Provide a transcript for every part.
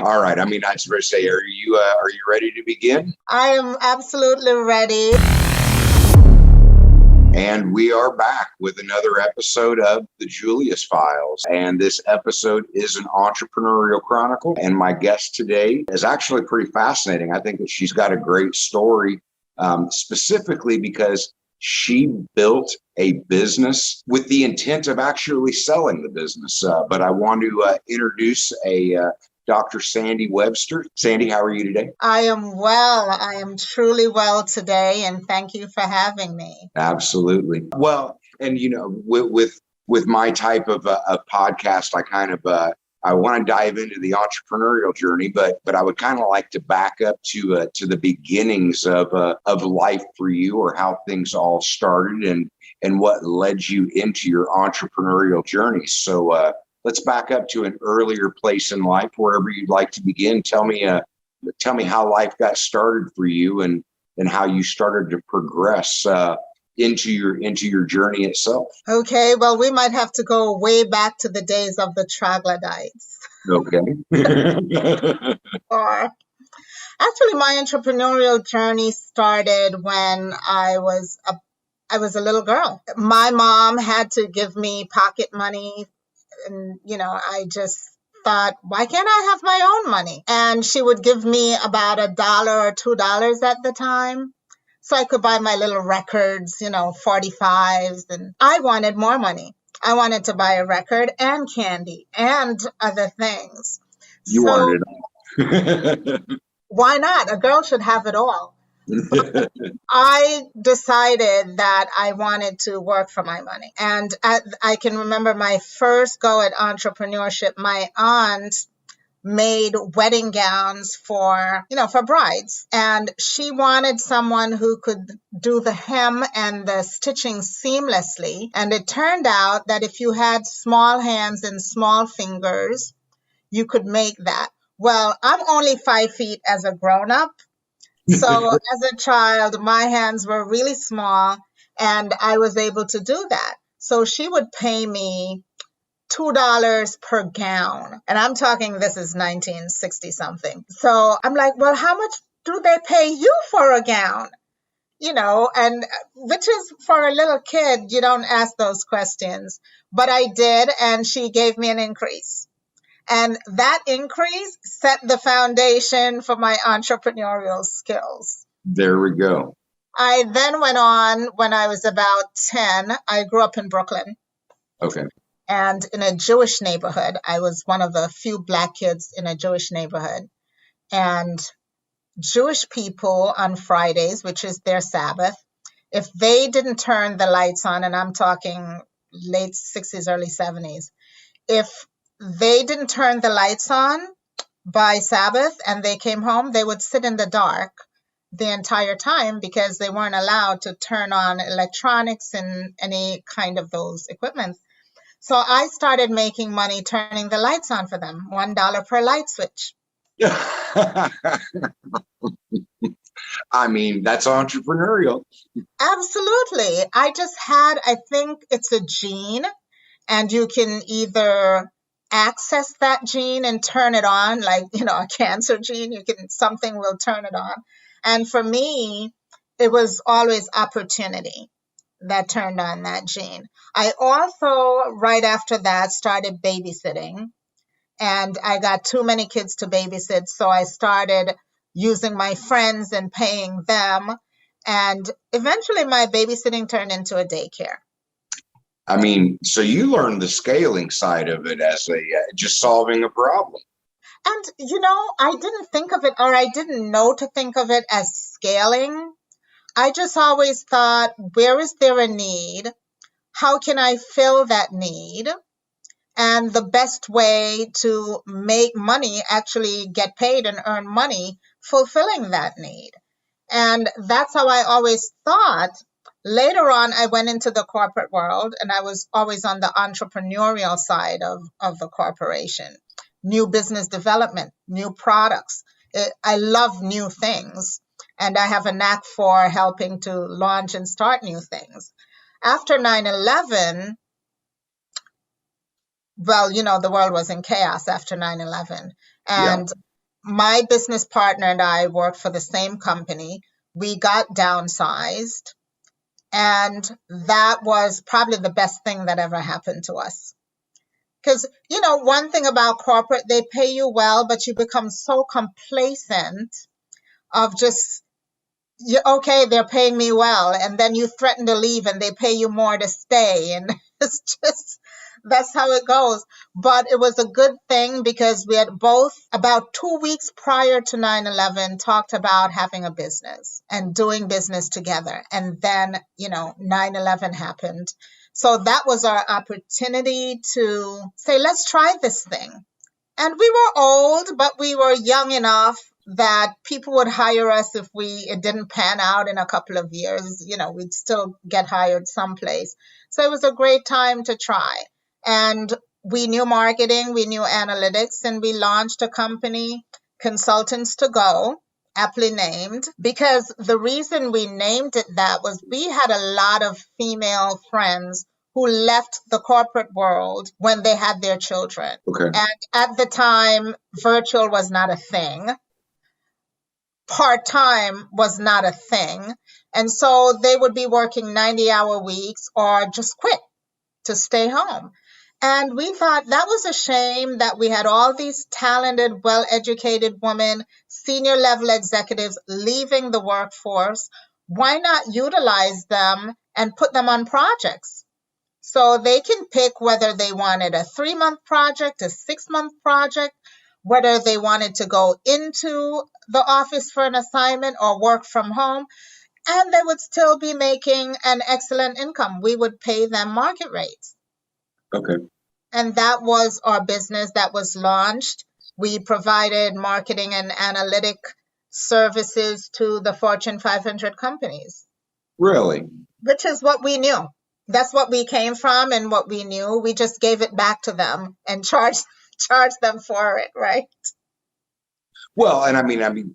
All right. I mean, I was going to say, are you ready to begin? I am absolutely ready. And we are back with another episode of the Julius Files. And this episode is an Entrepreneurial Chronicle. And my guest today is actually pretty fascinating. I think that she's got a great story, specifically because she built a business with the intent of actually selling the business. But I want to introduce Dr. Sandi Webster. Sandi, how are you today? I am well. I am truly well today, and thank you for having me. Absolutely. Well, and with my type of podcast, I want to dive into the entrepreneurial journey, but I would kind of like to back up to the beginnings of life for you, or how things all started and what led you into your entrepreneurial journey. So let's back up to an earlier place in life, wherever you'd like to begin. Tell me how life got started for you, and how you started to progress into your journey itself. Okay, well, we might have to go way back to the days of the troglodytes. Okay. Or actually, my entrepreneurial journey started when I was a little girl. My mom had to give me pocket money, and I just thought, why can't I have my own money? And she would give me about $1 or $2 at the time, so I could buy my little records, 45s, and I wanted more money. I wanted to buy a record and candy and other things. You wanted it all. Why not? A girl should have it all. I decided that I wanted to work for my money. And I can remember my first go at entrepreneurship. My aunt made wedding gowns for brides. And she wanted someone who could do the hem and the stitching seamlessly. And it turned out that if you had small hands and small fingers, you could make that. Well, I'm only 5 feet as a grown-up. So as a child, my hands were really small, and I was able to do that. So she would pay me $2 per gown. And I'm talking, this is 1960 something. So I'm like, well, how much do they pay you for a gown? And which is, for a little kid, you don't ask those questions. But I did, and she gave me an increase. And that increase set the foundation for my entrepreneurial skills. There we go. I then went on when I was about 10. I grew up in Brooklyn. Okay. And in a Jewish neighborhood. I was one of the few Black kids in a Jewish neighborhood. And Jewish people on Fridays, which is their Sabbath, if they didn't turn the lights on, and I'm talking late 60s, early 70s, if they didn't turn the lights on by Sabbath and they came home, they would sit in the dark the entire time, because they weren't allowed to turn on electronics and any kind of those equipment. So I started making money turning the lights on for them, $1 per light switch. I mean, that's entrepreneurial. Absolutely. I think it's a gene, and you can either access that gene and turn it on, like, a cancer gene, something will turn it on. And for me, it was always opportunity that turned on that gene. I also, right after that, started babysitting, and I got too many kids to babysit. So I started using my friends and paying them. And eventually my babysitting turned into a daycare. I mean, so you learned the scaling side of it as just solving a problem. And, I didn't think of it, or I didn't know to think of it as scaling. I just always thought, where is there a need? How can I fill that need? And the best way to make money, actually get paid and earn money, fulfilling that need. And that's how I always thought. Later on, I went into the corporate world, and I was always on the entrepreneurial side of the corporation. New business development, new products. I love new things, and I have a knack for helping to launch and start new things. After 9/11, well, the world was in chaos after 9/11. And my business partner and I worked for the same company. We got downsized, and that was probably the best thing that ever happened to us. Because, one thing about corporate, they pay you well, but you become so complacent of just, okay, they're paying me well. And then you threaten to leave and they pay you more to stay. And it's just, that's how it goes. But it was a good thing because we had both, about 2 weeks prior to 9/11, talked about having a business and doing business together. And then, 9/11 happened. So that was our opportunity to say, let's try this thing. And we were old, but we were young enough that people would hire us if it didn't pan out in a couple of years. We'd still get hired someplace. So it was a great time to try. And we knew marketing, we knew analytics, and we launched a company, Consultants to Go, aptly named, because the reason we named it that was we had a lot of female friends who left the corporate world when they had their children. Okay. And at the time, virtual was not a thing. Part-time was not a thing. And so they would be working 90-hour weeks or just quit to stay home. And we thought that was a shame that we had all these talented, well-educated women, senior level executives leaving the workforce. Why not utilize them and put them on projects? So they can pick whether they wanted a 3-month project, a 6-month project, whether they wanted to go into the office for an assignment or work from home, and they would still be making an excellent income. We would pay them market rates. Okay. And that was our business that was launched. We provided marketing and analytic services to the Fortune 500 companies. Really? Which is what we knew. That's what we came from and what we knew. We just gave it back to them and charged them for it, right? Well, and I mean,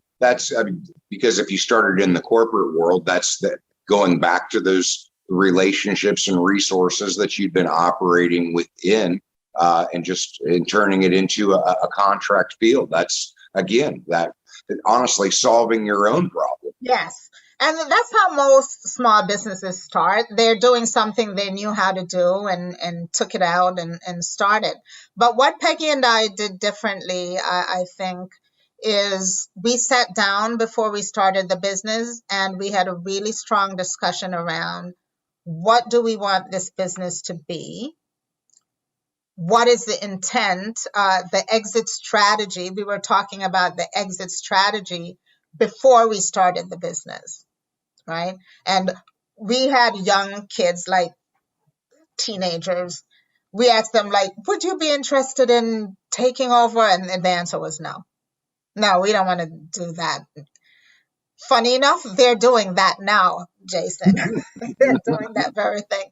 because if you started in the corporate world, that's that going back to those relationships and resources that you've been operating within, and just turning it into a contract field. That's again that honestly solving your own problem. Yes. And that's how most small businesses start. They're doing something they knew how to do and took it out and started. But what Peggy and I did differently, I think, is we sat down before we started the business and we had a really strong discussion around what do we want this business to be? What is the intent, the exit strategy? We were talking about the exit strategy before we started the business, right? And we had young kids, like teenagers. We asked them, like, would you be interested in taking over? And the answer was no. No, we don't want to do that. Funny enough, they're doing that now, Jason. They're doing that very thing.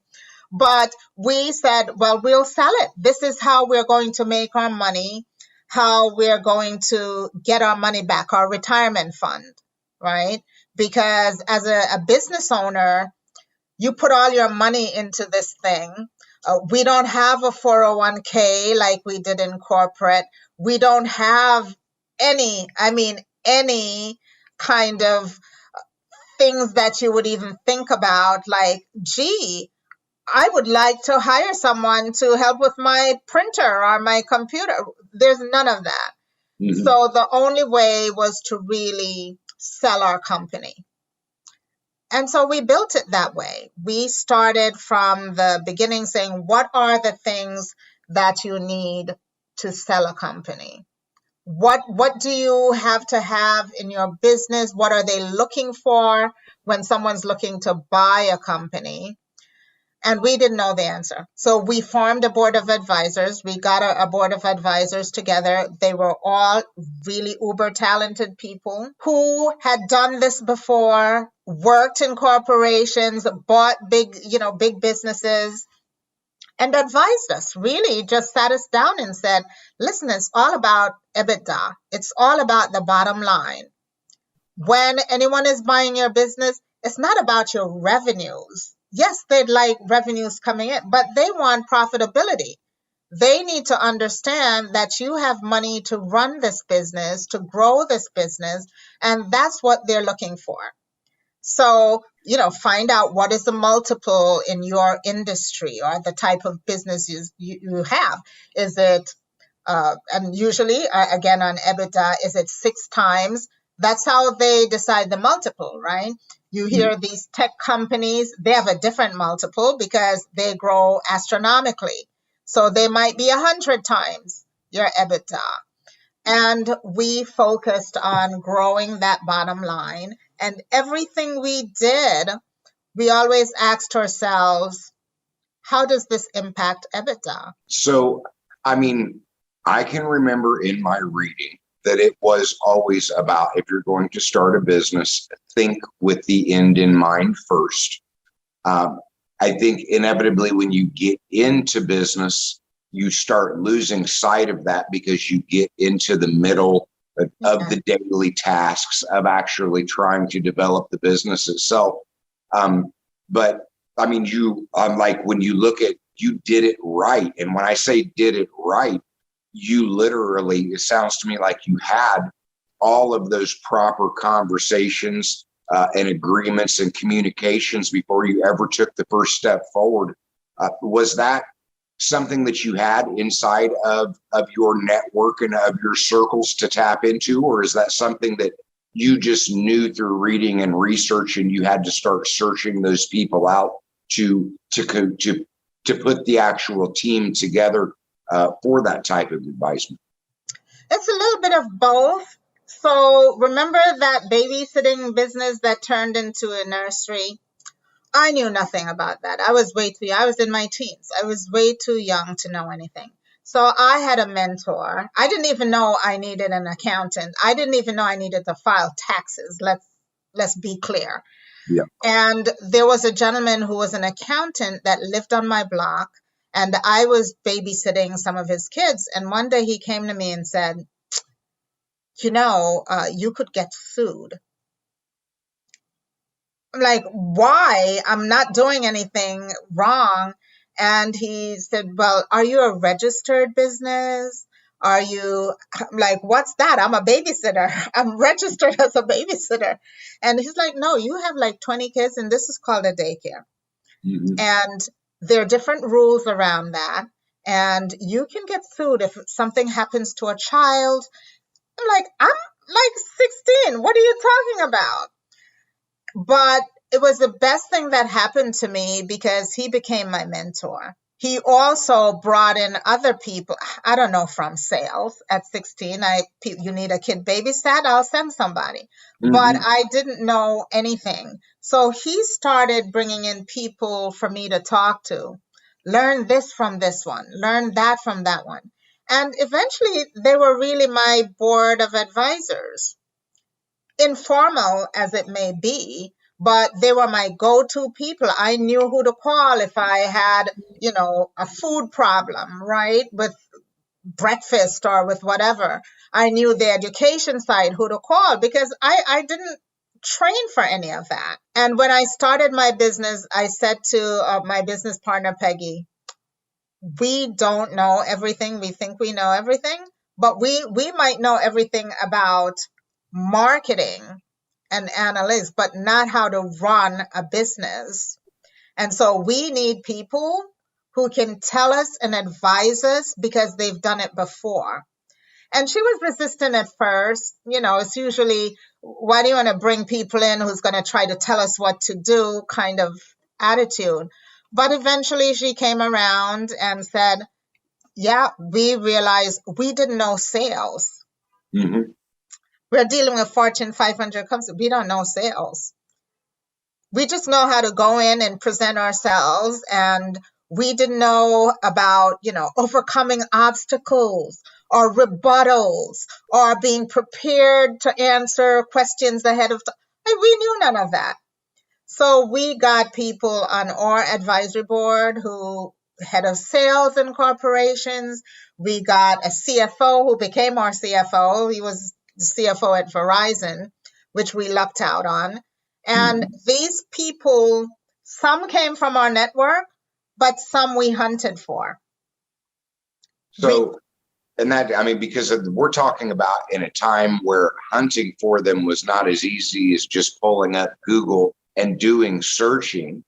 But we said, well, we'll sell it. This is how we're going to make our money, how we're going to get our money back, our retirement fund, right? Because as a business owner, you put all your money into this thing. We don't have a 401k like we did in corporate. We don't have any kind of things that you would even think about, like, gee, I would like to hire someone to help with my printer or my computer. There's none of that. Mm-hmm. So the only way was to really sell our company. And so we built it that way. We started from the beginning saying, what are the things that you need to sell a company? What do you have to have in your business? What are they looking for when someone's looking to buy a company? And we didn't know the answer. So we formed a board of advisors. We got a board of advisors together. They were all really uber talented people who had done this before, worked in corporations, bought big businesses, and advised us, really just sat us down and said, listen, it's all about EBITDA. It's all about the bottom line. When anyone is buying your business, it's not about your revenues. Yes, they'd like revenues coming in, but they want profitability. they need to understand that you have money to run this business, to grow this business, and that's what they're looking for. So, find out what is the multiple in your industry or the type of business you have. Is it, and usually, again, on EBITDA, is it 6 times? That's how they decide the multiple, right? You hear these tech companies, they have a different multiple because they grow astronomically. So they might be 100 times your EBITDA. And we focused on growing that bottom line. And everything we did, we always asked ourselves, how does this impact EBITDA? So, I mean, I can remember in my reading that it was always about, if you're going to start a business, think with the end in mind first. I think inevitably when you get into business, you start losing sight of that because you get into the middle of the daily tasks of actually trying to develop the business itself. But I mean, like when you look at, you did it right. And when I say did it right, you literally, it sounds to me like you had all of those proper conversations and agreements and communications before you ever took the first step forward. Was that something that you had inside of your network and of your circles to tap into, or is that something that you just knew through reading and research and you had to start searching those people out to put the actual team together for that type of advisement? It's a little bit of both. So remember that babysitting business that turned into a nursery? I knew nothing about that. I was in my teens. I was way too young to know anything. So I had a mentor. I didn't even know I needed an accountant. I didn't even know I needed to file taxes. Let's be clear. Yeah. And there was a gentleman who was an accountant that lived on my block, and I was babysitting some of his kids. And one day he came to me and said, you could get sued. I'm like, why? I'm not doing anything wrong. And he said, well, are you a registered business? I'm like, what's that? I'm a babysitter. I'm registered as a babysitter. And he's like, no, you have like 20 kids and this is called a daycare. Mm-hmm. And there are different rules around that. And you can get sued if something happens to a child. I'm like 16. What are you talking about? But it was the best thing that happened to me because he became my mentor. He also brought in other people, I don't know, from sales. At 16, you need a kid babysat, I'll send somebody. Mm-hmm. But I didn't know anything. So he started bringing in people for me to talk to. Learn this from this one, learn that from that one. And eventually they were really my board of advisors. Informal as it may be, but they were my go-to people. I knew who to call if I had, a food problem, right? With breakfast or with whatever. I knew the education side, who to call, because I didn't train for any of that. And when I started my business, I said to my business partner, Peggy, we don't know everything. We think we know everything, but we might know everything about marketing and analytics, but not how to run a business. And so we need people who can tell us and advise us because they've done it before. And she was resistant at first. It's usually, why do you want to bring people in who's going to try to tell us what to do kind of attitude. But eventually she came around and said, yeah, we realized we didn't know sales. Mm-hmm. We're dealing with Fortune 500 companies. We don't know sales. We just know how to go in and present ourselves. And we didn't know about, overcoming obstacles or rebuttals or being prepared to answer questions ahead of time. We knew none of that. So we got people on our advisory board who head of sales in corporations. We got a CFO who became our CFO. He was the CFO at Verizon, which we lucked out on. And these people, some came from our network, but some we hunted for. So, and that, I mean, because we're talking about in a time where hunting for them was not as easy as just pulling up Google and doing searching.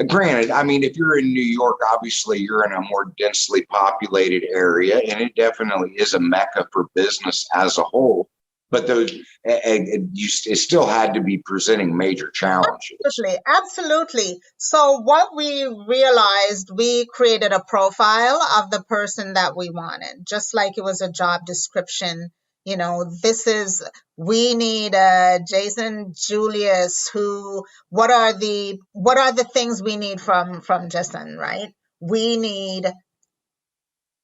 Granted, I mean, if you're in New York, obviously you're in a more densely populated area, and it definitely is a mecca for business as a whole. But those, it still had to be presenting major challenges. Absolutely, absolutely. So what we realized, we created a profile of the person that we wanted, just like it was a job description. You know, we need Jason Julius, what are the things we need from Jason, right? We need,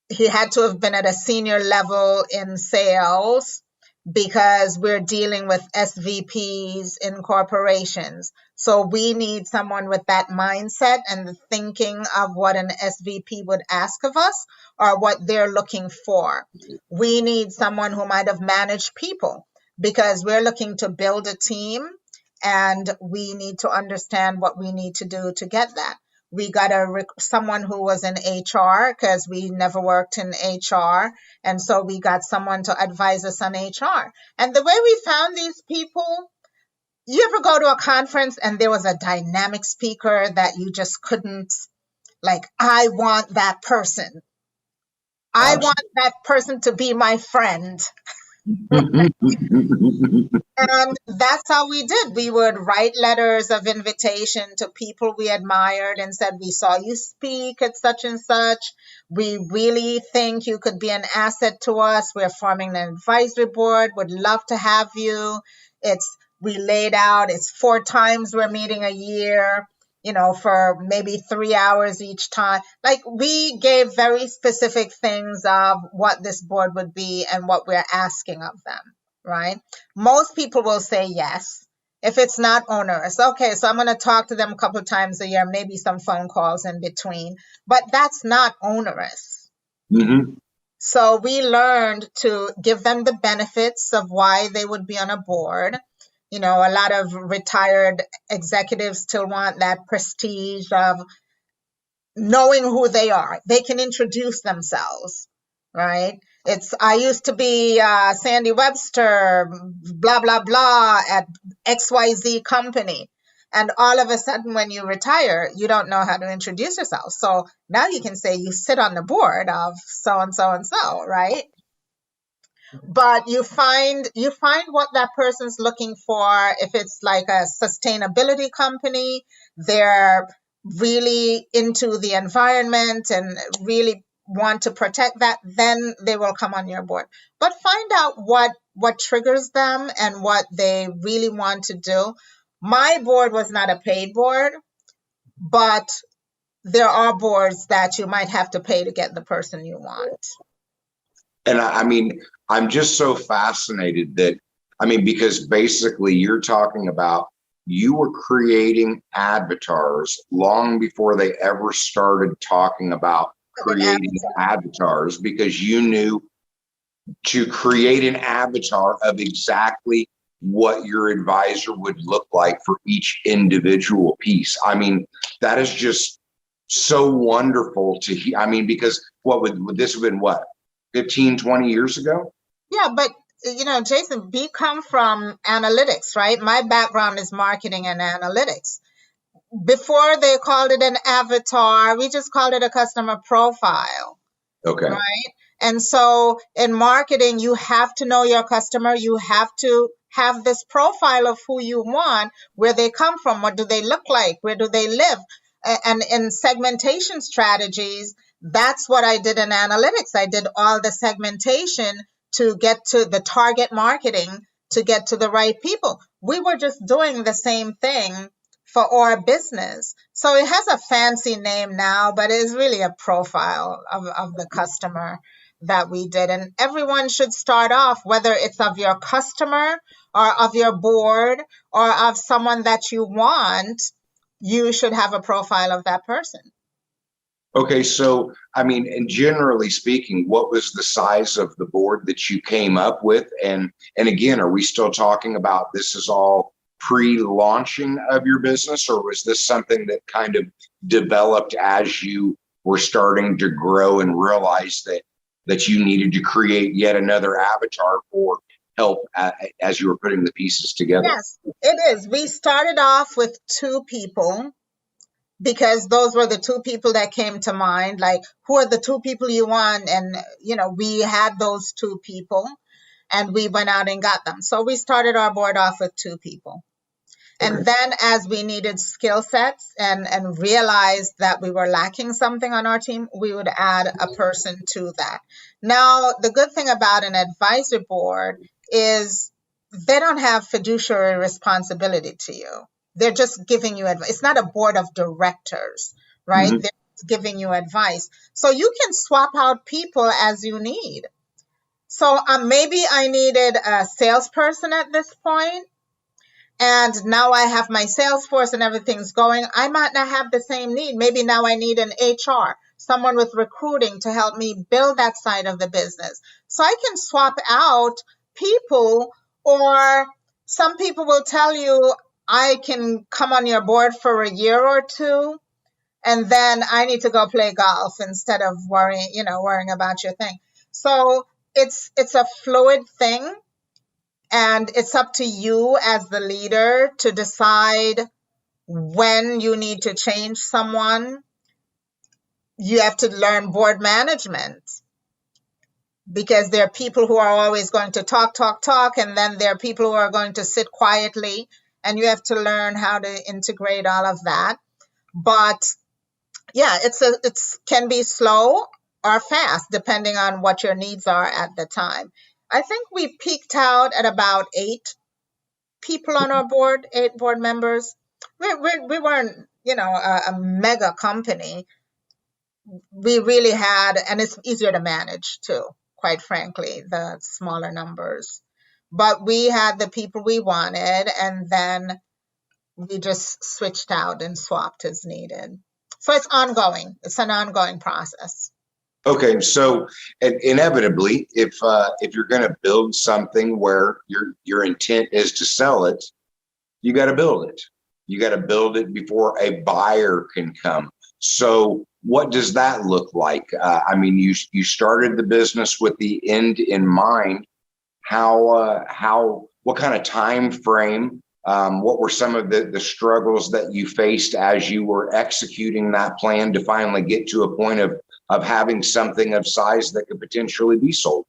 he had to have been at a senior level in sales because we're dealing with SVPs in corporations. So we need someone with that mindset and the thinking of what an SVP would ask of us or what they're looking for. We need someone who might have managed people because we're looking to build a team and we need to understand what we need to do to get that. We got someone who was in HR because we never worked in HR. And so we got someone to advise us on HR. And the way we found these people, you ever go to a conference and there was a dynamic speaker that you just couldn't, like, I want that person. I want that person to be my friend. And that's how we did. We would write letters of invitation to people we admired and said, we saw you speak at such and such. We really think you could be an asset to us. We're forming an advisory board. Would love to have you. We laid out, it's 4 times we're meeting a year, you know, for maybe 3 hours each time. Like, we gave very specific things of what this board would be and what we're asking of them. Right? Most people will say yes if it's not onerous. Okay, so I'm going to talk to them a couple of times a year, maybe some phone calls in between, but that's not onerous. Mm-hmm. So we learned to give them the benefits of why they would be on a board. You know, a lot of retired executives still want that prestige of knowing who they are. They can introduce themselves, right? I used to be Sandi Webster, blah, blah, blah, at XYZ company. And all of a sudden, when you retire, you don't know how to introduce yourself. So now you can say you sit on the board of so and so and so, right? But you find what that person's looking for. If it's like a sustainability company, they're really into the environment and really want to protect that, then they will come on your board. But find out what triggers them and what they really want to do. My board was not a paid board, but there are boards that you might have to pay to get the person you want. And I mean, I'm just so fascinated that, I mean, because basically you're talking about, you were creating avatars long before they ever started talking about creating avatars, because you knew to create an avatar of exactly what your advisor would look like for each individual piece. I mean, that is just so wonderful to hear. I mean, because would this have been what, 15, 20 years ago? Yeah, but you know, Jason, we come from analytics, right? My background is marketing and analytics. Before they called it an avatar, we just called it a customer profile. Okay. Right? And so in marketing, you have to know your customer. You have to have this profile of who you want, where they come from, what do they look like, where do they live? And in segmentation strategies, that's what I did in analytics. I did all the segmentation to get to the target marketing, to get to the right people. We were just doing the same thing for our business. So it has a fancy name now, but it's really a profile of the customer that we did. And everyone should start off, whether it's of your customer or of your board or of someone that you want, you should have a profile of that person. Okay, so I mean, and generally speaking, what was the size of the board that you came up with? And again, are we still talking about this is all pre-launching of your business, or was this something that kind of developed as you were starting to grow and realize that you needed to create yet another avatar for help as you were putting the pieces together? Yes, it is. We started off with 2 people because those were the 2 people that came to mind. Like, who are the 2 people you want? And, we had those 2 people and we went out and got them. So we started our board off with 2 people. Okay. And then as we needed skill sets and realized that we were lacking something on our team, we would add a person to that. Now, the good thing about an advisory board is they don't have fiduciary responsibility to you. They're just giving you advice. It's not a board of directors, right? Mhm. They're giving you advice. So you can swap out people as you need. So maybe I needed a salesperson at this point, and now I have my sales force and everything's going. I might not have the same need. Maybe now I need an HR, someone with recruiting to help me build that side of the business. So I can swap out people, or some people will tell you, I can come on your board for a year or two, and then I need to go play golf instead of worrying about your thing. So it's a fluid thing. And it's up to you as the leader to decide when you need to change someone. You have to learn board management, because there are people who are always going to talk, and then there are people who are going to sit quietly, and you have to learn how to integrate all of that. But yeah, it can be slow or fast depending on what your needs are at the time. I think we peaked out at about 8 people on our board, 8 board members. We weren't, a mega company. We really had, and it's easier to manage too, quite frankly, the smaller numbers. But we had the people we wanted, and then we just switched out and swapped as needed. So it's ongoing. It's an ongoing process. Okay, so inevitably, if you're going to build something where your intent is to sell it, you got to build it. You got to build it before a buyer can come. So what does that look like? I mean, you started the business with the end in mind. What kind of time frame? What were some of the struggles that you faced as you were executing that plan to finally get to a point of having something of size that could potentially be sold?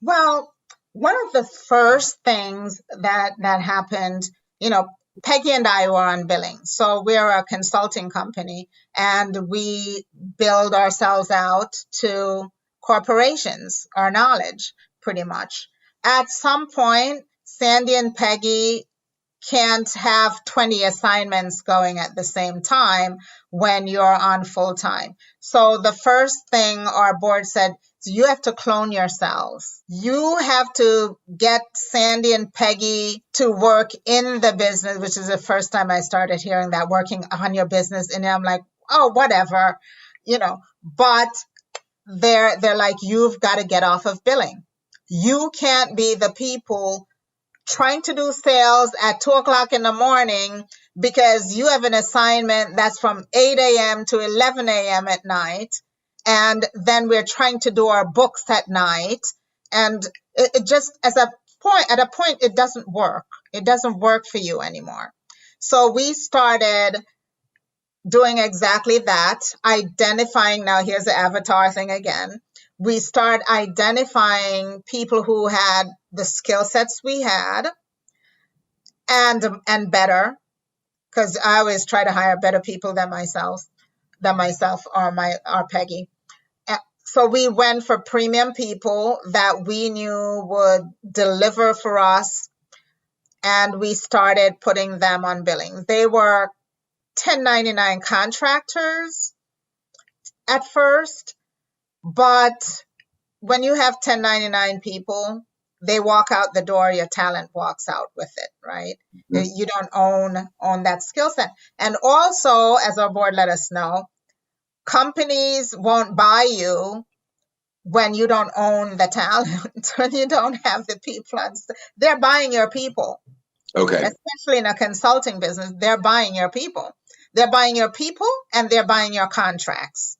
Well, one of the first things that happened, Peggy and I were on billing. So we're a consulting company, and we build ourselves out to corporations, our knowledge, pretty much. At some point, Sandy and Peggy can't have 20 assignments going at the same time when you're on full time. So the first thing our board said, you have to clone yourselves. You have to get Sandy and Peggy to work in the business, which is the first time I started hearing that, working on your business. And I'm like, oh, whatever, but they're like, you've got to get off of billing. You can't be the people trying to do sales at 2 o'clock in the morning because you have an assignment that's from 8 a.m. to 11 a.m. at night. And then we're trying to do our books at night. And it just, at a point, it doesn't work. It doesn't work for you anymore. So we started doing exactly that, identifying, now here's the avatar thing again. We start identifying people who had the skill sets we had and better, because I always try to hire better people than myself or Peggy. So we went for premium people that we knew would deliver for us, and we started putting them on billing. They were 1099 contractors at first, but when you have 1099 people, they walk out the door, your talent walks out with it, right? Mm-hmm. You don't own that skill set. And also, as our board let us know, companies won't buy you when you don't own the talent, when you don't have the people. They're buying your people. Okay. Especially in a consulting business, they're buying your people. They're buying your people, and they're buying your contracts.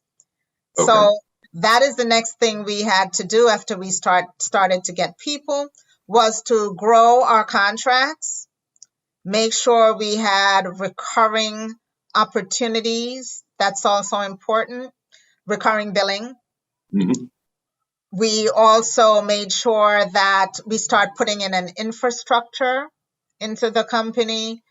Okay. So that is the next thing we had to do after we started to get people, was to grow our contracts, make sure we had recurring opportunities. That's also important, recurring billing. Mm-hmm. We also made sure that we start putting in an infrastructure into the company.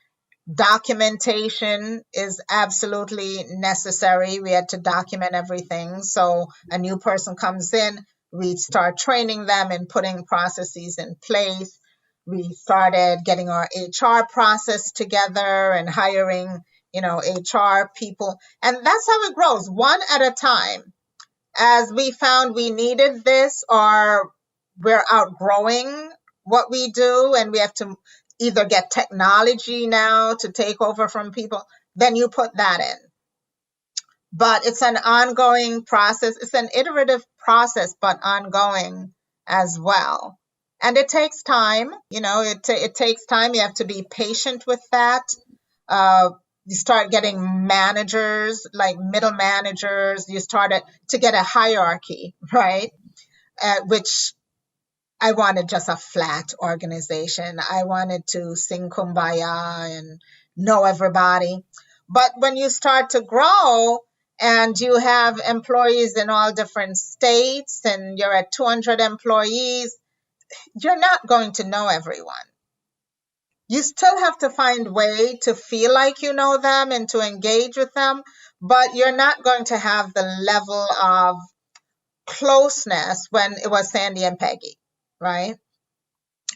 Documentation is absolutely necessary. We had to document everything. So a new person comes in, we start training them and putting processes in place. We started getting our HR process together and hiring, HR people. And that's how it grows, one at a time. As we found we needed this, or we're outgrowing what we do and we have to either get technology now to take over from people, then you put that in. But it's an ongoing process. It's an iterative process, but ongoing as well. And it takes time. It takes time. You have to be patient with that. Uh, you start getting managers, like middle managers. You started to get a hierarchy, right? Which I wanted just a flat organization. I wanted to sing kumbaya and know everybody. But when you start to grow and you have employees in all different states and you're at 200 employees, you're not going to know everyone. You still have to find a way to feel like you know them and to engage with them, but you're not going to have the level of closeness when it was Sandy and Peggy, right?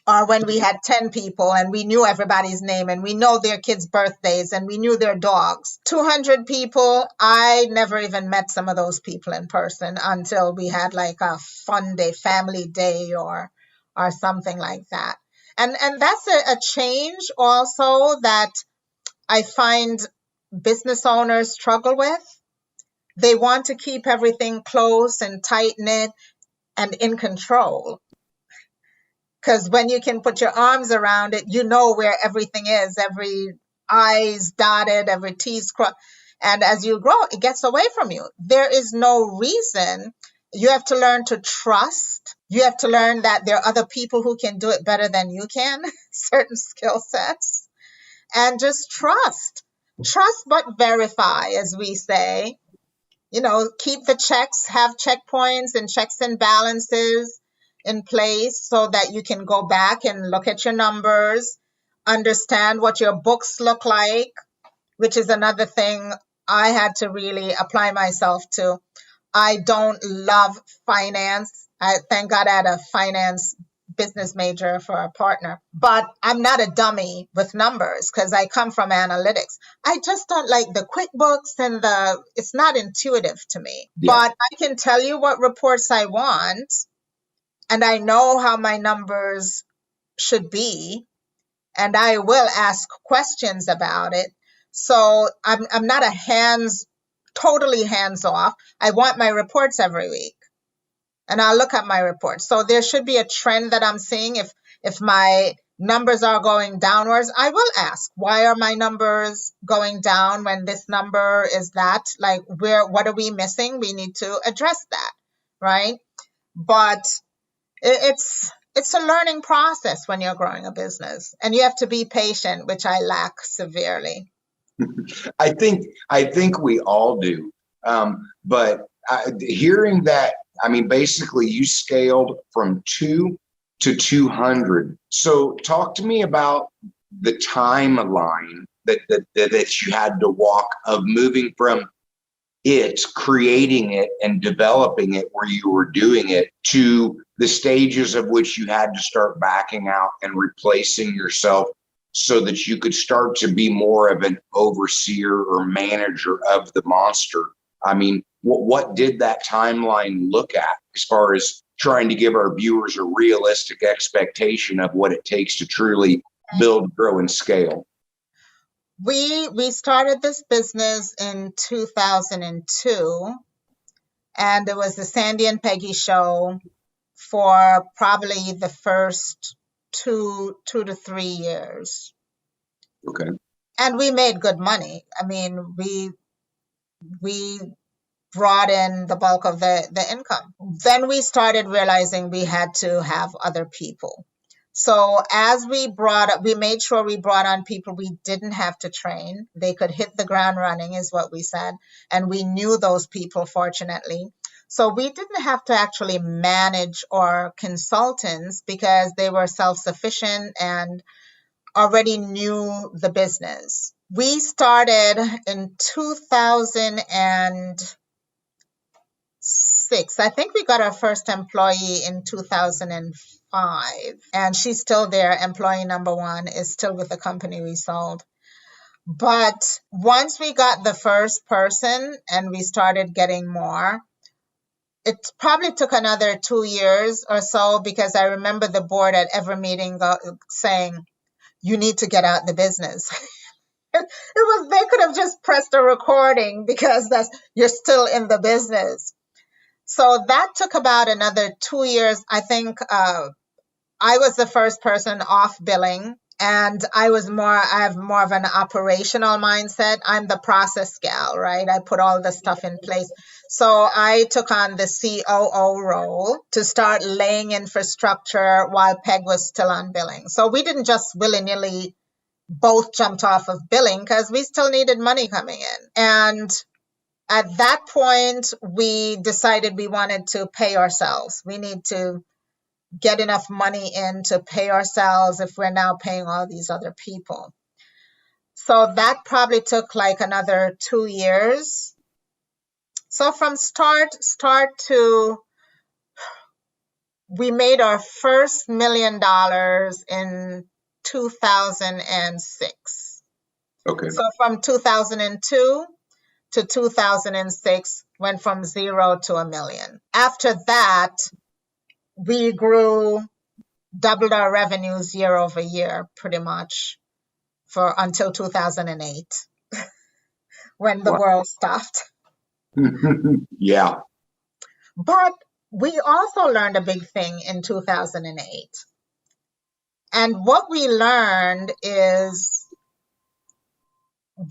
Or when we had 10 people and we knew everybody's name and we know their kids' birthdays and we knew their dogs. 200 people, I never even met some of those people in person until we had like a fun day, family day or something like that. And that's a change also that I find business owners struggle with. They want to keep everything close and tight knit and in control. Because when you can put your arms around it, you know where everything is, every I's dotted, every T's crossed. And as you grow, it gets away from you. There is no reason. You have to learn to trust. You have to learn that there are other people who can do it better than you can, certain skill sets. And just trust. Trust but verify, as we say. Keep the checks, have checkpoints and checks and balances in place so that you can go back and look at your numbers, understand what your books look like, which is another thing I had to really apply myself to. I don't love finance. Thank God I had a finance business major for a partner, but I'm not a dummy with numbers because I come from analytics. I just don't like the QuickBooks and it's not intuitive to me. Yeah. But I can tell you what reports I want and I know how my numbers should be and I will ask questions about it. So I'm not totally hands off. I want my reports every week. And I'll look at my reports. So there should be a trend that I'm seeing. If my numbers are going downwards, I will ask, why are my numbers going down when this number is that? Like, what are we missing? We need to address that, right? But it's a learning process when you're growing a business, and you have to be patient, which I lack severely. I think we all do. But hearing that, basically you scaled from 2 to 200. So talk to me about the timeline that you had to walk of moving from creating it and developing it where you were doing it to the stages of which you had to start backing out and replacing yourself so that you could start to be more of an overseer or manager of the monster. What did that timeline look at as far as trying to give our viewers a realistic expectation of what it takes to truly build, grow, and scale? We started this business in 2002, and it was the Sandy and Peggy show for probably the first two to 3 years. Okay. And we made good money. We brought in the bulk of the income. Then we started realizing we had to have other people. So as we made sure we brought on people we didn't have to train. They could hit the ground running is what we said. And we knew those people, fortunately. So we didn't have to actually manage our consultants because they were self-sufficient and already knew the business. We started in 2006. I think we got our first employee in 2005, and she's still there. Employee number one is still with the company we sold. But once we got the first person and we started getting more, it probably took another 2 years or so, because I remember the board at every meeting saying, you need to get out the business. They could have just pressed a recording because you're still in the business. So that took about another 2 years. I think I was the first person off billing, and I have more of an operational mindset. I'm the process gal, right? I put all the stuff in place. So I took on the COO role to start laying infrastructure while Peg was still on billing. So we didn't just willy-nilly both jumped off of billing because we still needed money coming in. And at that point, we decided we wanted to pay ourselves. We need to get enough money in to pay ourselves if we're now paying all these other people. So that probably took like another 2 years. So from start to, we made our first $1 million in 2006. Okay. So from 2002 to 2006, went from 0 to $1 million. After that, we doubled our revenues year over year, pretty much, until 2008, when the world stopped. Yeah. But we also learned a big thing in 2008. And what we learned is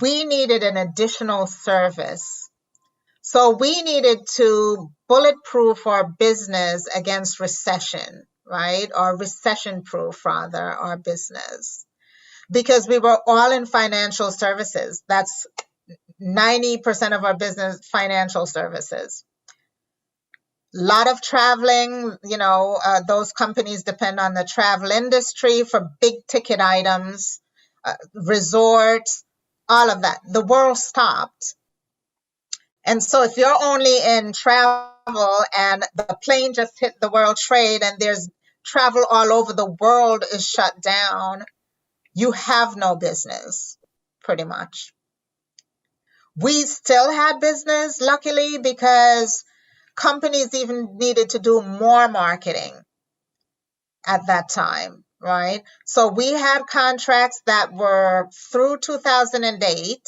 we needed an additional service. So we needed to bulletproof our business against recession, right? Or recession-proof, rather, our business. Because we were all in financial services. That's 90% of our business, financial services. A lot of traveling, those companies depend on the travel industry for big ticket items, resorts, all of that. The world stopped. And so if you're only in travel and the plane just hit the World Trade and there's travel all over the world is shut down, you have no business, pretty much. We still had business, luckily, because companies even needed to do more marketing at that time, right? So we had contracts that were through 2008,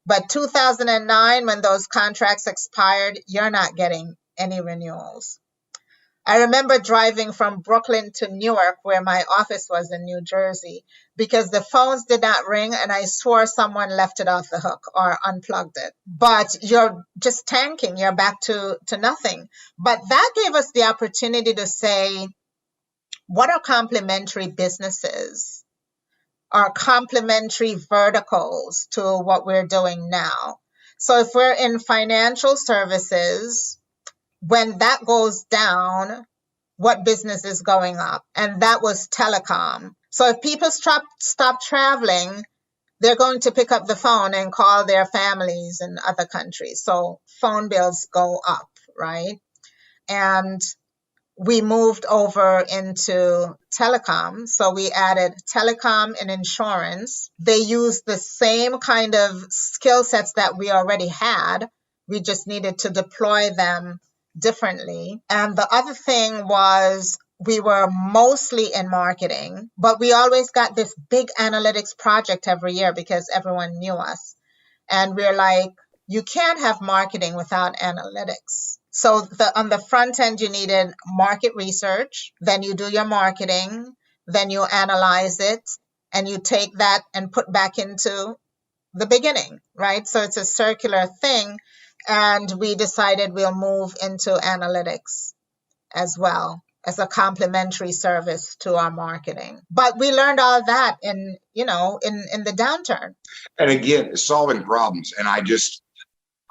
but 2009, when those contracts expired, you're not getting any renewals. I remember driving from Brooklyn to Newark, where my office was in New Jersey, because the phones did not ring, and I swore someone left it off the hook or unplugged it. But you're just tanking. You're back to nothing. But that gave us the opportunity to say, what are complementary businesses? Are complementary verticals to what we're doing now? So if we're in financial services, when that goes down, what business is going up? And that was telecom. So if people stop traveling, they're going to pick up the phone and call their families in other countries. So phone bills go up, right? And we moved over into telecom. So we added telecom and insurance. They used the same kind of skill sets that we already had. We just needed to deploy them differently. And the other thing was we were mostly in marketing, but we always got this big analytics project every year because everyone knew us. And we're like, you can't have marketing without analytics. So on the front end, you needed market research, then you do your marketing, then you analyze it, and you take that and put back into the beginning, right? So it's a circular thing. And we decided we'll move into analytics as well as a complementary service to our marketing. But we learned all that in the downturn. And again, solving problems. And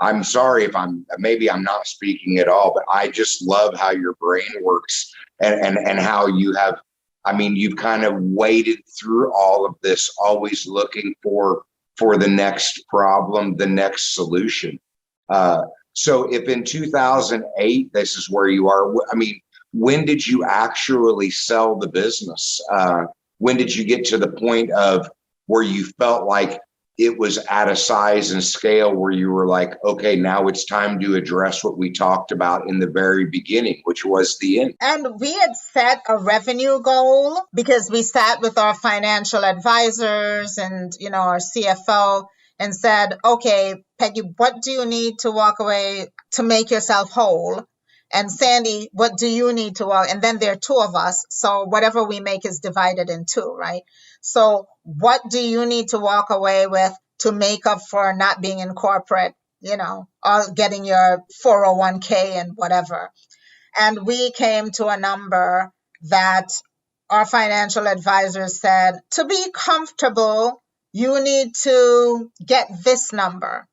I'm sorry if maybe I'm not speaking at all, but I just love how your brain works and how you have, I mean, you've kind of waded through all of this, always looking for the next problem, the next solution. So if in 2008, this is where you are, I mean, when did you actually sell the business? When did you get to the point of where you felt like it was at a size and scale where you were like, okay, now it's time to address what we talked about in the very beginning, which was the end? And we had set a revenue goal because we sat with our financial advisors and, our CFO and said, okay, Peggy, what do you need to walk away to make yourself whole? And Sandy, what do you need to walk? And then there are two of us. So whatever we make is divided in two, right? So what do you need to walk away with to make up for not being in corporate, or getting your 401k and whatever? And we came to a number that our financial advisors said, to be comfortable, you need to get this number.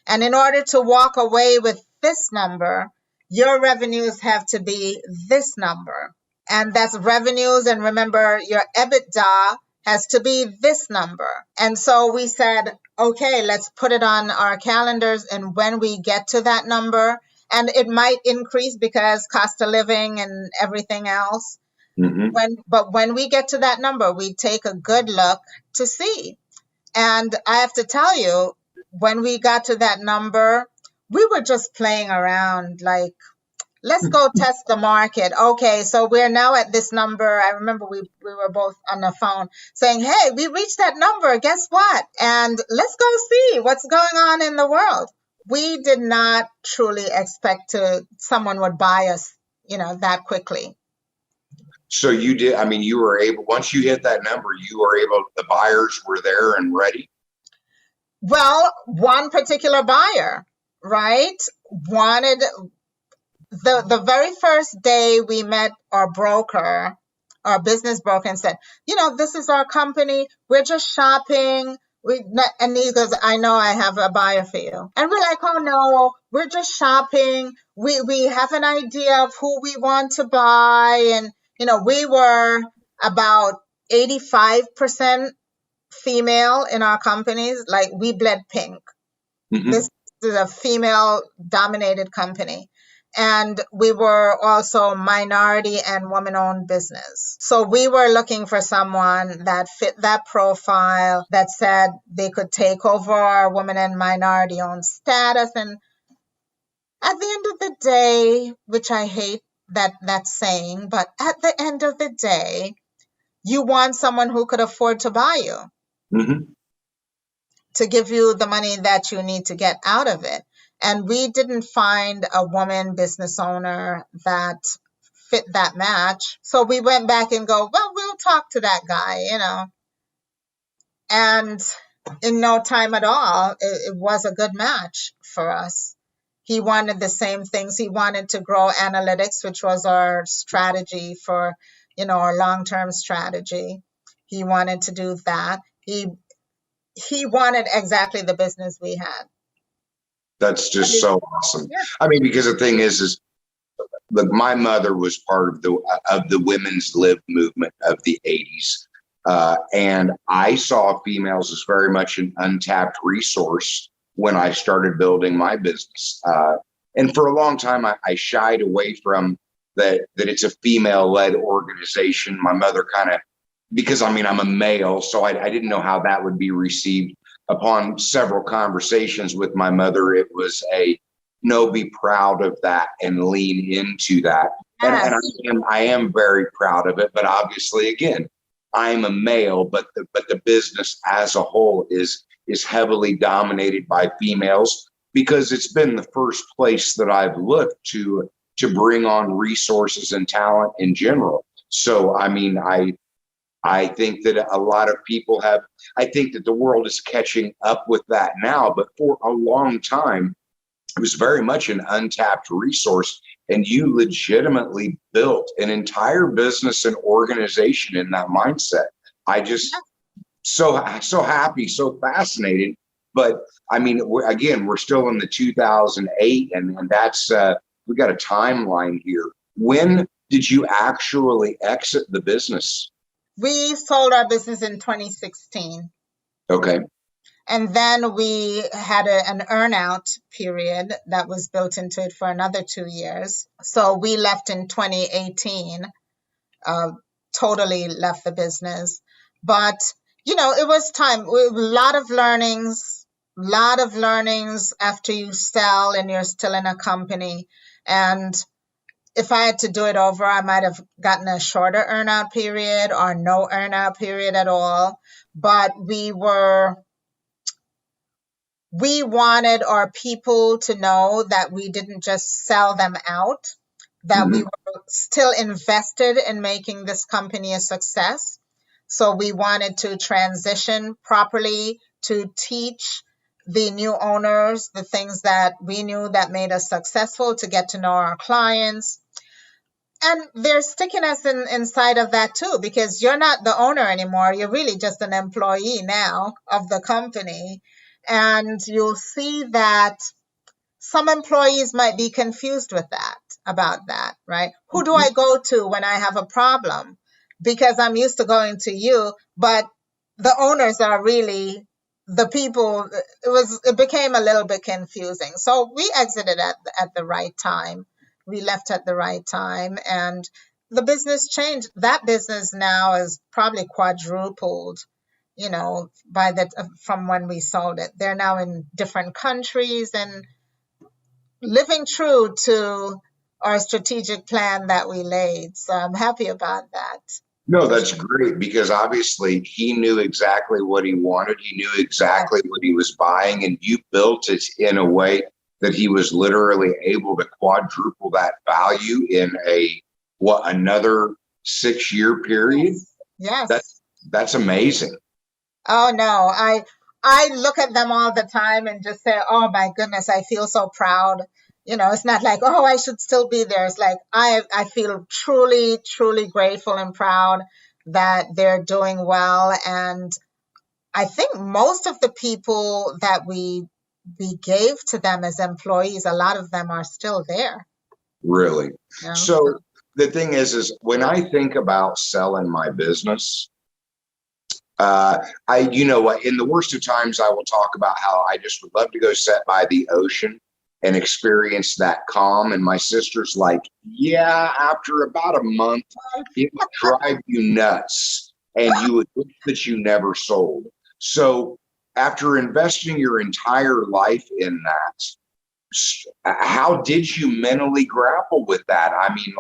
And in order to walk away with this number, your revenues have to be this number. And that's revenues. And remember, your EBITDA has to be this number. And so we said, okay, let's put it on our calendars. And when we get to that number, and it might increase because cost of living and everything else. But when we get to that number, we take a good look to see. And I have to tell you, when we got to that number, we were just playing around like, let's go test the market. Okay, so we're now at this number. I remember we were both on the phone saying, hey, we reached that number. Guess what? And let's go see what's going on in the world. We did not truly expect someone would buy us, that quickly. So you did, I mean, you were able, once you hit that number, you were able, the buyers were there and ready? Well, one particular buyer, right, wanted, the very first day we met our broker, our business broker, and said, this is our company. We're just shopping. And he goes, I know I have a buyer for you. And we're like, oh no, we're just shopping. We have an idea of who we want to buy. And, we were about 85% female in our companies. Like we bled pink. This is a female dominated company. And we were also minority and woman-owned business. So we were looking for someone that fit that profile, that said they could take over our women and minority-owned status. And at the end of the day, which I hate that saying, but at the end of the day, you want someone who could afford to buy you, to give you the money that you need to get out of it. And we didn't find a woman business owner that fit that match. So we went back and go, well, we'll talk to that guy, And in no time at all, it was a good match for us. He wanted the same things. He wanted to grow analytics, which was our strategy for, our long-term strategy. He wanted to do that. He wanted exactly the business we had. That's just so awesome. I mean, because the thing is look, my mother was part of the women's lib movement of the 80s. And I saw females as very much an untapped resource when I started building my business. And for a long time, I shied away from that it's a female-led organization. My mother kind of, because I'm a male, so I didn't know how that would be received. Upon several conversations with my mother, it was no, be proud of that and lean into that. Yes. And I am very proud of it. But obviously, again, I'm a male, but the business as a whole is heavily dominated by females, because it's been the first place that I've looked to bring on resources and talent in general. So, I think that a lot of people I think that the world is catching up with that now, but for a long time, it was very much an untapped resource. And you legitimately built an entire business and organization in that mindset. I just so happy, so fascinated. But I mean, we're still in the 2008, and that's we got a timeline here. When did you actually exit the business? We sold our business in 2016. Okay. And then we had an earnout period that was built into it for another 2 years. So we left in 2018, totally left the business. But, it was time. A lot of learnings after you sell and you're still in a company. And if I had to do it over, I might have gotten a shorter earnout period or no earnout period at all. But we wanted our people to know that we didn't just sell them out, that we were still invested in making this company a success. So we wanted to transition properly to teach the new owners the things that we knew that made us successful, to get to know our clients. And there's stickiness inside of that too, because you're not the owner anymore. You're really just an employee now of the company. And you'll see that some employees might be confused about that, right? Who do I go to when I have a problem? Because I'm used to going to you, but the owners are really the people. It became a little bit confusing. So we exited at the right time. We left at the right time, and the business changed. That business now is probably quadrupled, from when we sold it. They're now in different countries and living true to our strategic plan that we laid. So I'm happy about that. No, that's great, because obviously he knew exactly what he wanted. He knew exactly what he was buying, and you built it in a way that he was literally able to quadruple that value in another 6-year period. Yes. That's amazing. Oh no, I look at them all the time and just say, oh my goodness, I feel so proud. It's not like, oh, I should still be there. It's like, I feel truly, truly grateful and proud that they're doing well. And I think most of the people that we gave to them as employees, a lot of them are still there. Really? Yeah. So the thing is when I think about selling my business, in the worst of times, I will talk about how I just would love to go sit by the ocean and experience that calm. And my sister's like, yeah, after about a month, it would drive you nuts, and you would wish that you never sold. So after investing your entire life in that, how did you mentally grapple with that? I mean,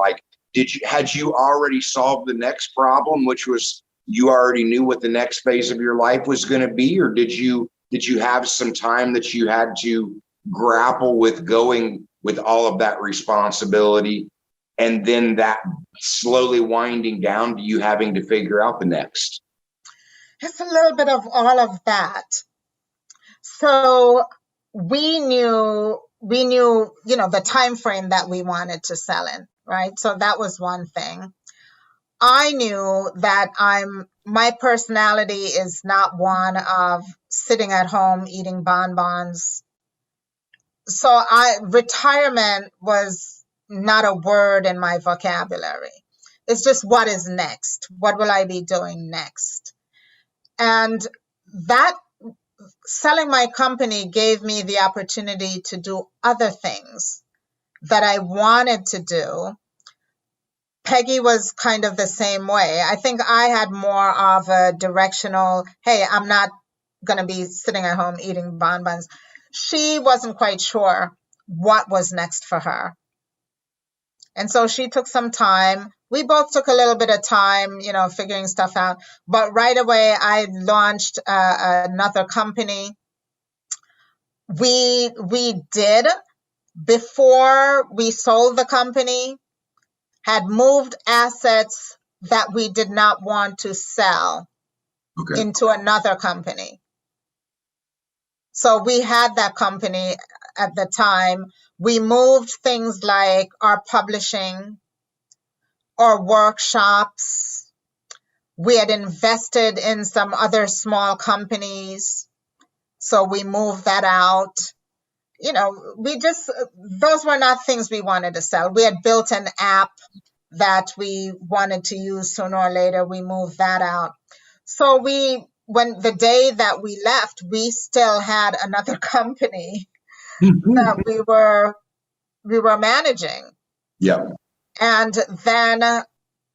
had you already solved the next problem, which was you already knew what the next phase of your life was going to be, or did you have some time that you had to grapple with going with all of that responsibility, and then that slowly winding down to you having to figure out the next? It's a little bit of all of that. So we knew, the time frame that we wanted to sell in, right? So that was one thing. I knew that my personality is not one of sitting at home eating bonbons. So retirement was not a word in my vocabulary. It's just, what is next? What will I be doing next? And that selling my company gave me the opportunity to do other things that I wanted to do. Peggy was kind of the same way. I think I had more of a directional, hey, I'm not going to be sitting at home eating bonbons. She wasn't quite sure what was next for her. And so she took some time. We both took a little bit of time, figuring stuff out. But right away, I launched another company. We did, before we sold the company, had moved assets that we did not want to sell into another company. So we had that company at the time, we moved things like our publishing or workshops. We had invested in some other small companies, so we moved that out. Those were not things we wanted to sell. We had built an app that we wanted to use sooner or later. We moved that out. So when the day that we left, we still had another company that we were managing. Yeah. And then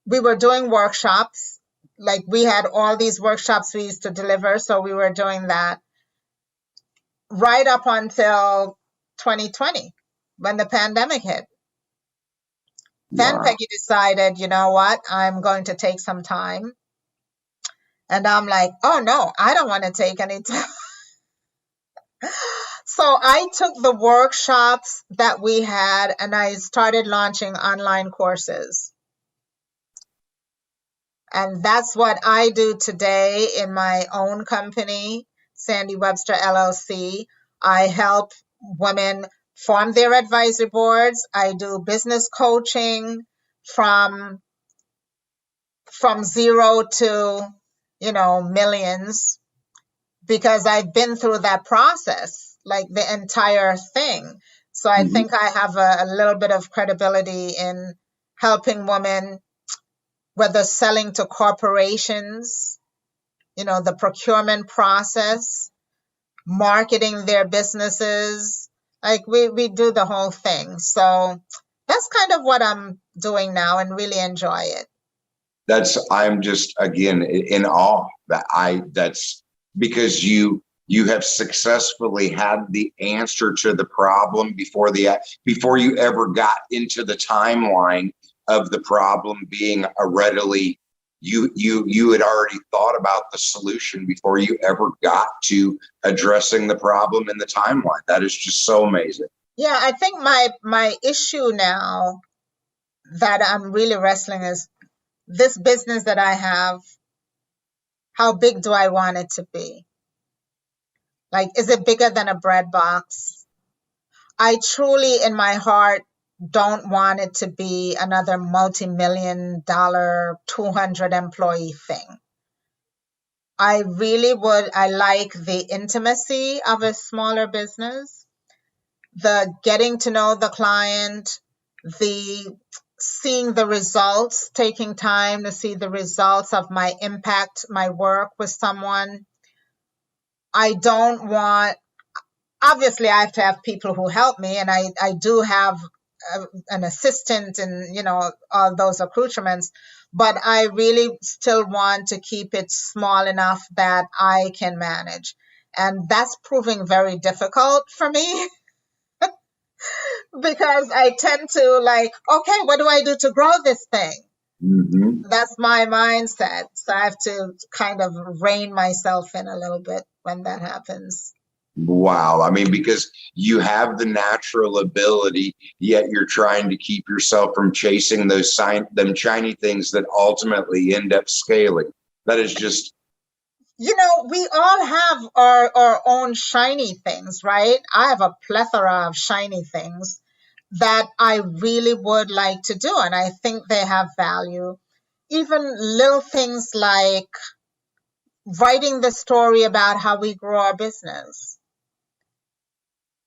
we were doing workshops. Like, we had all these workshops we used to deliver. So we were doing that right up until 2020, when the pandemic hit. Then Wow. Peggy decided, you know what, I'm going to take some time. And I'm like, oh no, I don't want to take any time. So I took the workshops that we had and I started launching online courses. And that's what I do today in my own company, Sandi Webster LLC. I help women form their advisory boards. I do business coaching from zero to, millions, because I've been through that process, like the entire thing. So I think I have a little bit of credibility in helping women, whether selling to corporations, the procurement process, marketing their businesses. Like, we do the whole thing. So that's kind of what I'm doing now and really enjoy it. I'm just, again, in awe that's because you have successfully had the answer to the problem before you ever got into the timeline of the problem being a readily, you had already thought about the solution before you ever got to addressing the problem in the timeline. That is just so amazing. Yeah, I think my issue now that I'm really wrestling is this business that I have. How big do I want it to be? Like, is it bigger than a bread box? I truly, in my heart, don't want it to be another multi-million-dollar, 200 employee thing. I like the intimacy of a smaller business, the getting to know the client, the seeing the results, taking time to see the results of my impact, my work with someone. I don't want, obviously I have to have people who help me, and I do have an assistant and, all those accoutrements, but I really still want to keep it small enough that I can manage. And that's proving very difficult for me because I tend to like, okay, what do I do to grow this thing? That's my mindset. So I have to kind of rein myself in a little bit when that happens. Wow. I mean, because you have the natural ability, yet you're trying to keep yourself from chasing them shiny things that ultimately end up scaling. That is just... we all have our own shiny things, right? I have a plethora of shiny things that I really would like to do, and I think they have value. Even little things like writing the story about how we grow our business.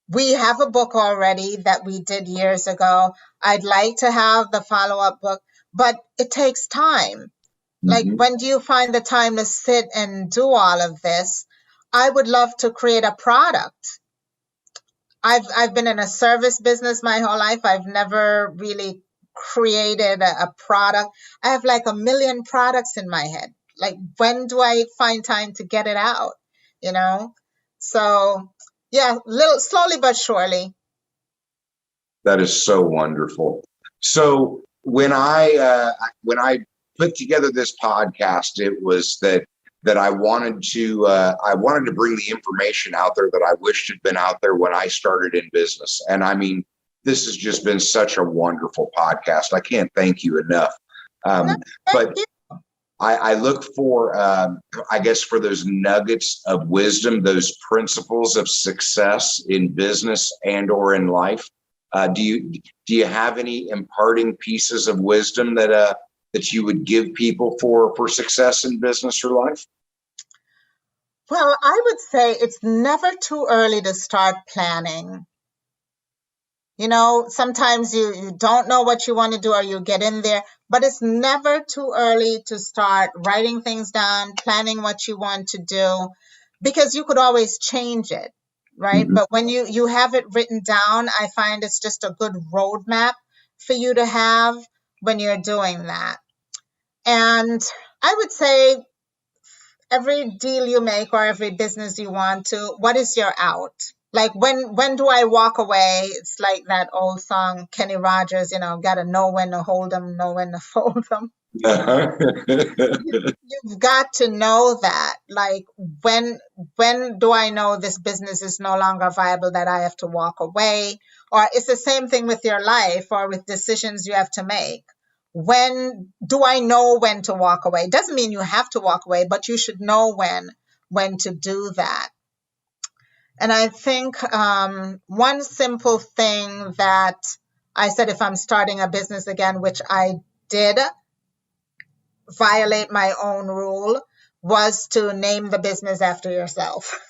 We have a book already that we did years ago. I'd like to have the follow-up book, but it takes time. Like, when do you find the time to sit and do all of this? I would love to create a product. I've been in a service business my whole life. I've never really created a product. I have like 1 million products in my head. Like, when do I find time to get it out? So yeah, slowly but surely. That is so wonderful. So when I put together this podcast, it was that I wanted to bring the information out there that I wished had been out there when I started in business. And I mean, this has just been such a wonderful podcast. I can't thank you enough. But I look for, I guess, for those nuggets of wisdom, those principles of success in business and or in life. Do you have any imparting pieces of wisdom that you would give people for success in business or life? Well, I would say it's never too early to start planning. Sometimes you don't know what you want to do or you get in there, but it's never too early to start writing things down, planning what you want to do, because you could always change it, right? Mm-hmm. But when you have it written down, I find it's just a good roadmap for you to have when you're doing that. And I would say every deal you make or every business you want to, what is your out? Like when do I walk away? It's like that old song, Kenny Rogers, gotta know when to hold them, know when to fold them. You've got to know that. Like when do I know this business is no longer viable that I have to walk away? Or it's the same thing with your life or with decisions you have to make. When do I know when to walk away? Doesn't mean you have to walk away, but you should know when to do that. And I think one simple thing that I said, if I'm starting a business again, which I did violate my own rule, was to name the business after yourself.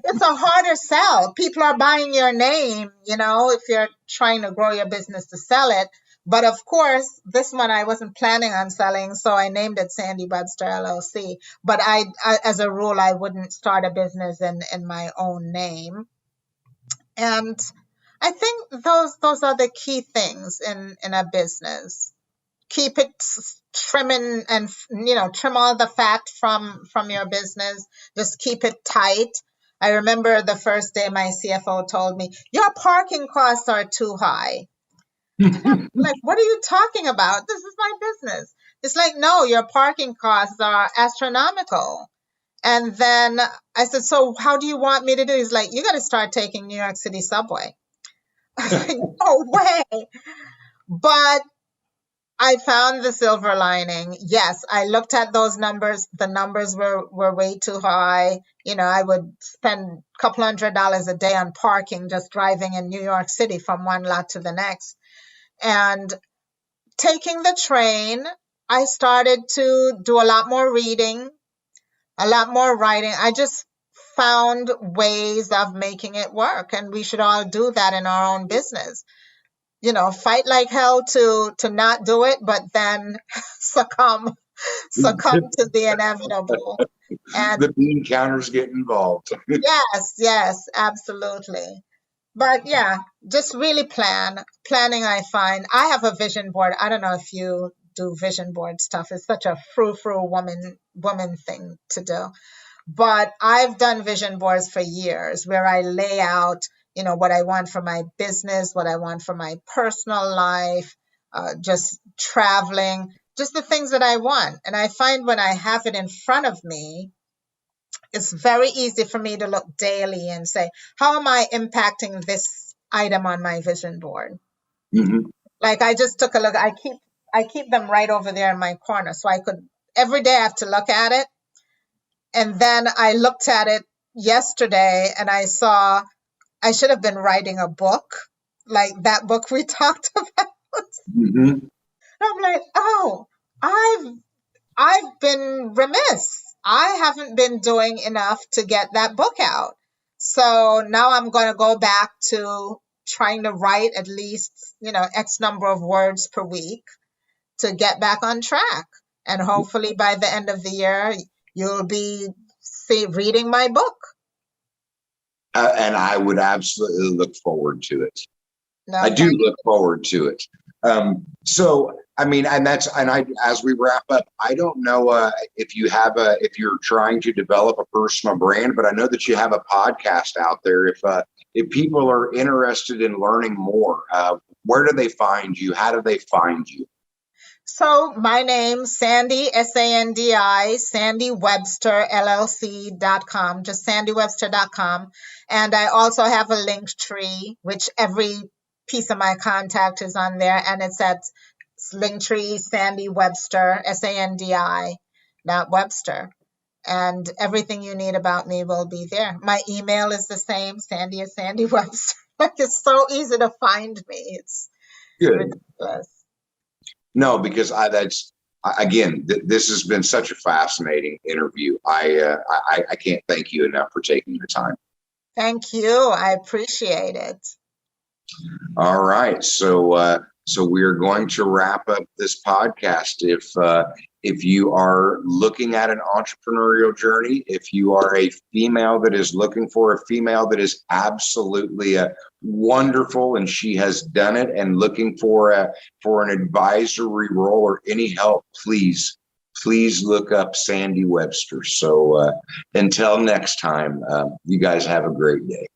It's a harder sell. People are buying your name, if you're trying to grow your business to sell it. But of course, this one I wasn't planning on selling, so I named it Sandi Webster LLC. But I as a rule, I wouldn't start a business in my own name. And I think those are the key things in a business. Keep it trimming and trim all the fat from your business. Just keep it tight. I remember the first day my CFO told me, your parking costs are too high. Like, what are you talking about? This is my business. It's like, no, your parking costs are astronomical. And then I said, so how do you want me to do? He's like, you got to start taking New York City subway. I was like, no way. But I found the silver lining. Yes, I looked at those numbers. The numbers were way too high. I would spend a couple $100 a day on parking just driving in New York City from one lot to the next. And taking the train, I started to do a lot more reading, a lot more writing. I just found ways of making it work. And we should all do that in our own business. Fight like hell to not do it, but then succumb to the inevitable. And the bean counters get involved. yes, absolutely. But yeah, just really planning. I find I have a vision board. I don't know if you do vision board stuff. It's such a frou-frou woman thing to do. But I've done vision boards for years where I lay out, what I want for my business, what I want for my personal life, just traveling, just the things that I want. And I find when I have it in front of me, it's very easy for me to look daily and say, how am I impacting this item on my vision board? Mm-hmm. Like I just took a look. I keep them right over there in my corner. So I could, every day I have to look at it. And then I looked at it yesterday and I saw I should have been writing a book, like that book we talked about. Mm-hmm. I'm like, oh, I've been remiss. I haven't been doing enough to get that book out. So now I'm going to go back to trying to write at least, X number of words per week to get back on track. And hopefully by the end of the year, you'll be reading my book. And I would absolutely look forward to it. No, I do look forward to it. So, I mean, as we wrap up, I don't know if you're trying to develop a personal brand, but I know that you have a podcast out there. If people are interested in learning more, where do they find you? How do they find you? So my name, Sandi, Sandi, Sandi Webster, LLC.com, just sandywebster.com. And I also have a link tree, which every piece of my contact is on there. And it's at It's Linktree Sandi Webster, Sandi Webster. And everything you need about me will be there. My email is the same, Sandi Webster. It's so easy to find me. It's Good. ridiculous. No, because this has been such a fascinating interview. I can't thank you enough for taking the time. Thank you. I appreciate it. All right. So we are going to wrap up this podcast. If you are looking at an entrepreneurial journey, if you are a female that is looking for a female that is absolutely wonderful and she has done it and looking for an advisory role or any help, please look up Sandi Webster. So until next time, you guys have a great day.